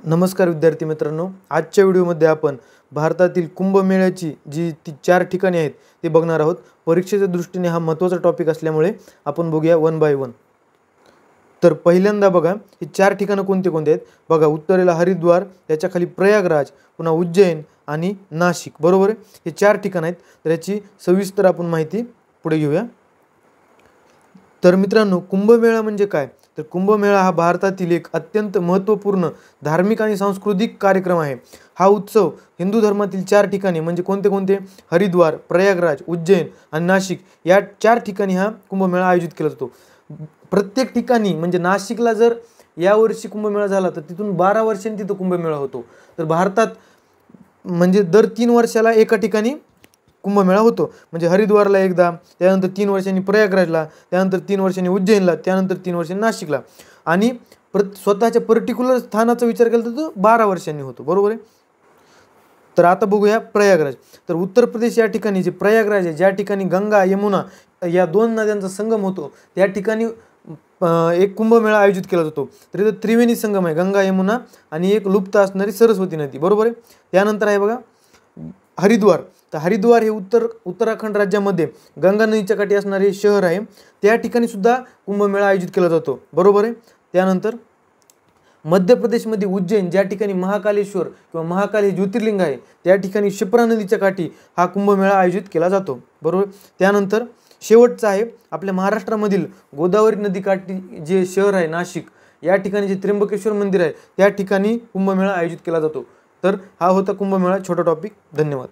नमस्कार विद्यार्थी मित्रांनो, आजच्या व्हिडिओमध्ये आपण भारतातील कुंभमेळ्याची जी 4 ठिकाणे आहेत ते बघणार आहोत। परीक्षेच्या दृष्टीने हा महत्त्वाचा टॉपिक असल्यामुळे आपण बघूया वन बाय वन। तर पहिल्यांदा बघा ही 4 ठिकाणं कोणते कोणते आहेत बघा। उत्तरेला हरिद्वार, त्याच्या खाली प्रयागराज, पुन्हा उज्जैन आणि नाशिक, बरोबर आहे। हे 4 ठिकाणं आहेत, तर याची सविस्तर आपण माहिती पुढे घेऊया। तर मित्रांनो, कुंभमेळा म्हणजे काय? तर कुंभमेळा हा भारतातील एक अत्यंत महत्त्वपूर्ण धार्मिक आणि सांस्कृतिक कार्यक्रम आहे। हा उत्सव हिंदू धर्मातील 4 ठिकाणी म्हणजे कोणते कोणते? हरिद्वार, प्रयागराज, उज्जैन आणि नाशिक या 4 ठिकाणी हा कुंभमेळा आयोजित केला जातो। प्रत्येक ठिकाणी म्हणजे नाशिकला जर यावर्षी कुंभमेळा झाला तर तिथून 12 वर्षांनी तिथं कुंभमेळा होतो। तर भारतात म्हणजे दर 3 वर्षाला एका ठिकाणी कुंभमेळा होतो। म्हणजे हरिद्वारला एकदा, त्यानंतर 3 वर्षांनी प्रयागराजला, त्यानंतर 3 वर्षांनी उज्जैनला, त्यानंतर 3 वर्षांनी नाशिकला आणि स्वतःच्या पर्टिक्युलर स्थानाचा विचार केला तर तो 12 वर्षांनी होतो, बरोबर आहे। तर आता बघूया प्रयागराज। तर उत्तर प्रदेश या ठिकाणी जे प्रयागराज आहे, ज्या ठिकाणी गंगा यमुना या 2 नद्यांचा संगम होतो, त्या ठिकाणी एक कुंभमेळा आयोजित केला जातो। तर इथं त्रिवेणी संगम आहे, गंगा यमुना आणि एक लुप्त असणारी सरस्वती नदी, बरोबर आहे। त्यानंतर आहे बघा हरिद्वार। तर हरिद्वार हे उत्तराखंड राज्यामध्ये गंगा नदीच्या काठी असणारे शहर आहे, त्या ठिकाणी सुद्धा कुंभमेळा आयोजित केला जातो, बरोबर आहे। त्यानंतर मध्य प्रदेशमध्ये उज्जैन, ज्या ठिकाणी महाकालेश्वर किंवा महाकाल हे ज्योतिर्लिंग आहे, त्या ठिकाणी शिप्रा नदीच्या काठी हा कुंभमेळा आयोजित केला जातो, बरोबर। त्यानंतर शेवटचा आहे आपल्या महाराष्ट्रामधील गोदावरी नदीकाठी जे शहर आहे नाशिक, या ठिकाणी जे त्र्यंबकेश्वर मंदिर आहे त्या ठिकाणी कुंभमेळा आयोजित केला जातो। तर हा होता कुंभमेळा छोटा टॉपिक। धन्यवाद।